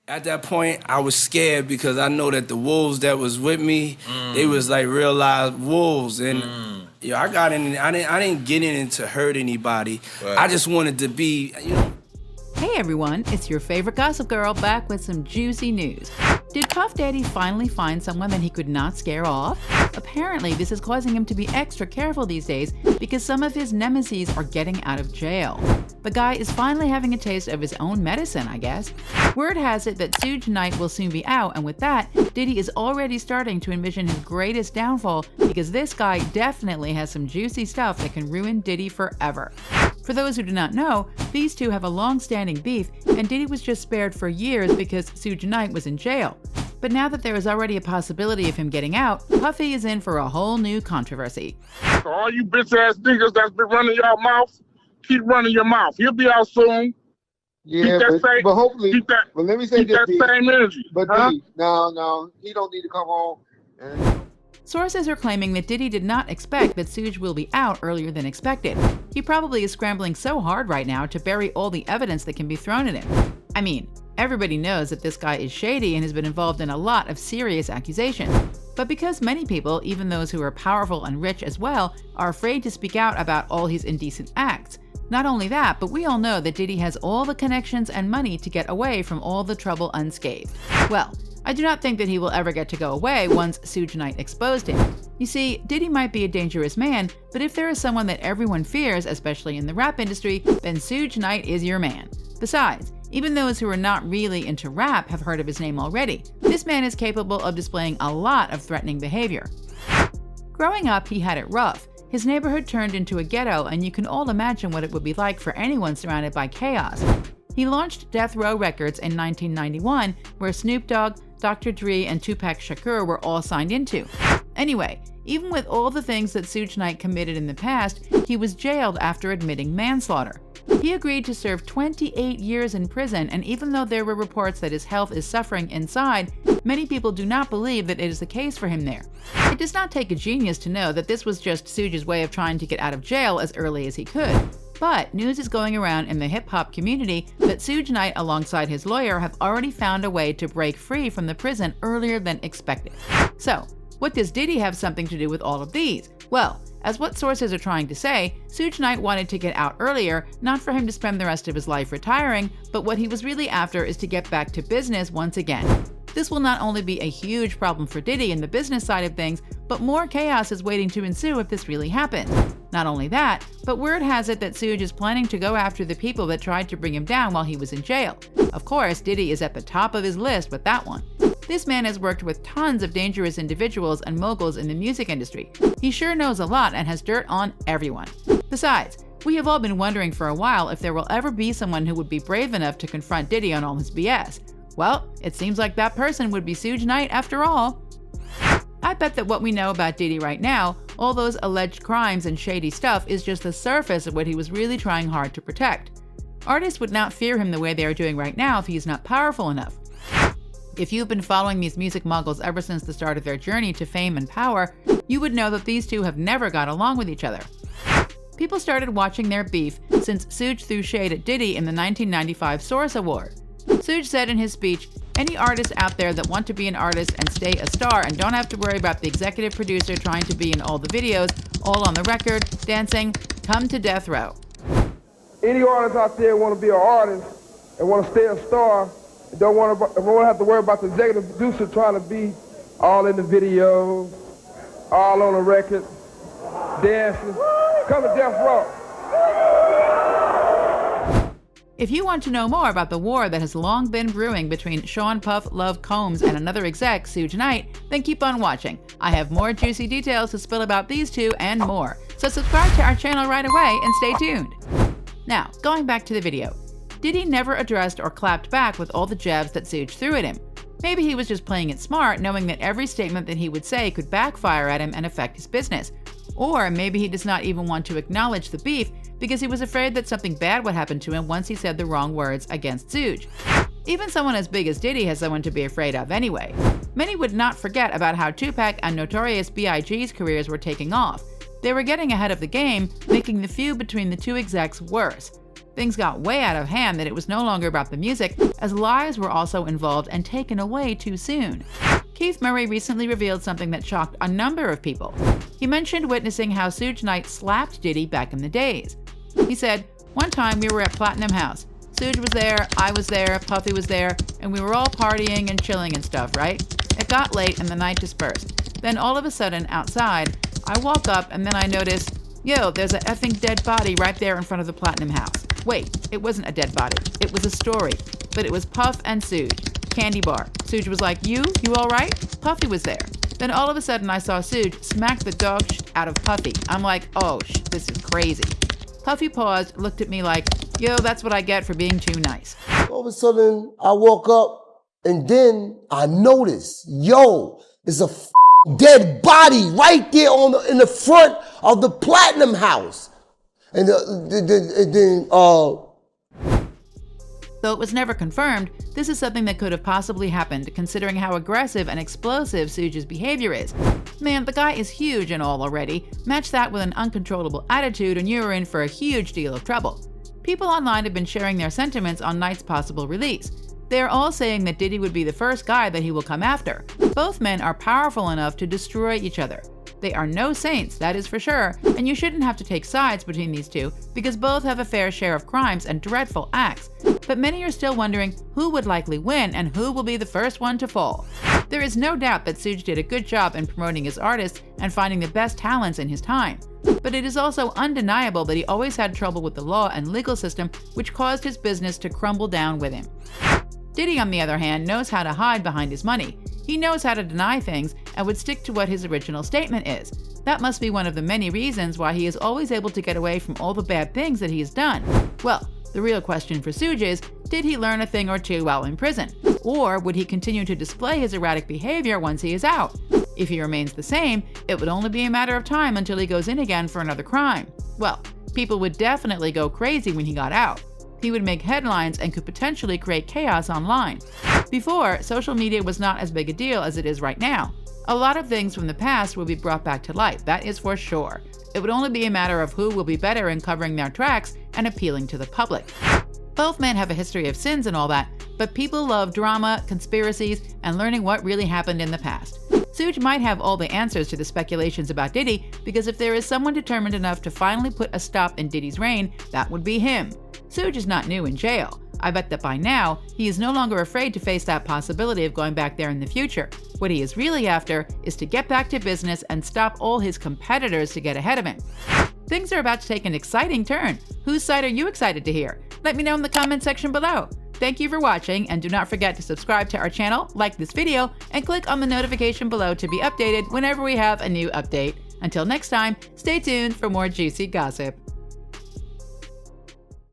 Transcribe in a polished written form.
At that point, I was scared because I know that the wolves that was with me, they was like real live wolves, and I got in. I didn't get in to hurt anybody. Right. I just wanted to be, Hey everyone, it's your favorite gossip girl back with some juicy news. Did Puff Daddy finally find someone that he could not scare off? Apparently, this is causing him to be extra careful these days because some of his nemeses are getting out of jail. The guy is finally having a taste of his own medicine, I guess. Word has it that Suge Knight will soon be out, and with that, Diddy is already starting to envision his greatest downfall because this guy definitely has some juicy stuff that can ruin Diddy forever. For those who do not know, these two have a long-standing beef, and Diddy was just spared for years because Suge Knight was in jail. But now that there is already a possibility of him getting out, Puffy is in for a whole new controversy. So all you bitch-ass niggas that's been running your mouth, keep running your mouth. He'll be out soon. Yeah, but hopefully, but let me say this, that same energy. But D, no, he don't need to come home. Sources are claiming that Diddy did not expect that Suge will be out earlier than expected. He probably is scrambling so hard right now to bury all the evidence that can be thrown at him. I mean, everybody knows that this guy is shady and has been involved in a lot of serious accusations. But because many people, even those who are powerful and rich as well, are afraid to speak out about all his indecent acts. Not only that, but we all know that Diddy has all the connections and money to get away from all the trouble unscathed. Well, I do not think that he will ever get to go away once Suge Knight exposed him. You see, Diddy might be a dangerous man, but if there is someone that everyone fears, especially in the rap industry, then Suge Knight is your man. Besides, even those who are not really into rap have heard of his name already. This man is capable of displaying a lot of threatening behavior. Growing up, he had it rough. His neighborhood turned into a ghetto, and you can all imagine what it would be like for anyone surrounded by chaos. He launched Death Row Records in 1991, where Snoop Dogg, Dr. Dre, and Tupac Shakur were all signed into. Anyway, even with all the things that Suge Knight committed in the past, he was jailed after admitting manslaughter. He agreed to serve 28 years in prison, and even though there were reports that his health is suffering inside, many people do not believe that it is the case for him there. It does not take a genius to know that this was just Suge's way of trying to get out of jail as early as he could. But news is going around in the hip-hop community that Suge Knight alongside his lawyer have already found a way to break free from the prison earlier than expected. So, what does Diddy have something to do with all of these? Well, as what sources are trying to say, Suge Knight wanted to get out earlier, not for him to spend the rest of his life retiring, but what he was really after is to get back to business once again. This will not only be a huge problem for Diddy in the business side of things, but more chaos is waiting to ensue if this really happens. Not only that, but word has it that Suge is planning to go after the people that tried to bring him down while he was in jail. Of course, Diddy is at the top of his list with that one. This man has worked with tons of dangerous individuals and moguls in the music industry. He sure knows a lot and has dirt on everyone. Besides, we have all been wondering for a while if there will ever be someone who would be brave enough to confront Diddy on all his BS. Well, it seems like that person would be Suge Knight after all. I bet that what we know about Diddy right now, all those alleged crimes and shady stuff, is just the surface of what he was really trying hard to protect. Artists would not fear him the way they are doing right now if he is not powerful enough. If you've been following these music moguls ever since the start of their journey to fame and power, you would know that these two have never got along with each other. People started watching their beef since Suge threw shade at Diddy in the 1995 Source Award. Suge said in his speech, "Any artists out there that want to be an artist and stay a star and don't have to worry about the executive producer trying to be in all the videos, all on the record, dancing, come to Death Row." Any artist out there want to be an artist and want to stay a star, and don't want to have to worry about the executive producer trying to be all in the videos, all on the record, dancing, come to Death Row. If you want to know more about the war that has long been brewing between Sean Puff Love Combs and another exec, Suge Knight, then keep on watching. I have more juicy details to spill about these two and more, so subscribe to our channel right away and stay tuned. Now, going back to the video. Diddy never addressed or clapped back with all the jabs that Suge threw at him. Maybe he was just playing it smart, knowing that every statement that he would say could backfire at him and affect his business. Or maybe he does not even want to acknowledge the beef because he was afraid that something bad would happen to him once he said the wrong words against Suge. Even someone as big as Diddy has someone to be afraid of anyway. Many would not forget about how Tupac and Notorious B.I.G.'s careers were taking off. They were getting ahead of the game, making the feud between the two execs worse. Things got way out of hand that it was no longer about the music, as lives were also involved and taken away too soon. Keith Murray recently revealed something that shocked a number of people. He mentioned witnessing how Suge Knight slapped Diddy back in the days. He said, "One time we were at Platinum House. Suge was there, I was there, Puffy was there, and we were all partying and chilling and stuff, right? It got late and the night dispersed. Then all of a sudden, outside, I walk up and then I notice, yo, there's a effing dead body right there in front of the Platinum House. Wait, it wasn't a dead body. It was a story. But it was Puff and Suge. Candy bar. Suge was like, you all right? Puffy was there. Then all of a sudden I saw Suge smack the dog out of Puffy. I'm like, oh, this is crazy. Puffy paused, looked at me like, yo, that's what I get for being too nice. All of a sudden, I woke up and then I noticed, yo, there's a dead body right there in the front of the Platinum House. And then, Though it was never confirmed, this is something that could have possibly happened, considering how aggressive and explosive Suge's behavior is. Man, the guy is huge and all already. Match that with an uncontrollable attitude and you're in for a huge deal of trouble. People online have been sharing their sentiments on Knight's possible release. They are all saying that Diddy would be the first guy that he will come after. Both men are powerful enough to destroy each other. They are no saints, that is for sure, and you shouldn't have to take sides between these two because both have a fair share of crimes and dreadful acts. But many are still wondering who would likely win and who will be the first one to fall. There is no doubt that Suge did a good job in promoting his artists and finding the best talents in his time. But it is also undeniable that he always had trouble with the law and legal system, which caused his business to crumble down with him. Diddy, on the other hand, knows how to hide behind his money. He knows how to deny things and would stick to what his original statement is. That must be one of the many reasons why he is always able to get away from all the bad things that he has done. Well, the real question for Suge is, did he learn a thing or two while in prison? Or would he continue to display his erratic behavior once he is out? If he remains the same, it would only be a matter of time until he goes in again for another crime. Well, people would definitely go crazy when he got out. He would make headlines and could potentially create chaos online. Before, social media was not as big a deal as it is right now. A lot of things from the past will be brought back to light, that is for sure. It would only be a matter of who will be better in covering their tracks and appealing to the public. Both men have a history of sins and all that, but people love drama, conspiracies, and learning what really happened in the past. Suge might have all the answers to the speculations about Diddy, because if there is someone determined enough to finally put a stop in Diddy's reign, that would be him. Suge is not new in jail. I bet that by now, he is no longer afraid to face that possibility of going back there in the future. What he is really after is to get back to business and stop all his competitors to get ahead of him. Things are about to take an exciting turn. Whose side are you excited to hear? Let me know in the comment section below. Thank you for watching, and do not forget to subscribe to our channel, like this video, and click on the notification below to be updated whenever we have a new update. Until next time, stay tuned for more juicy gossip.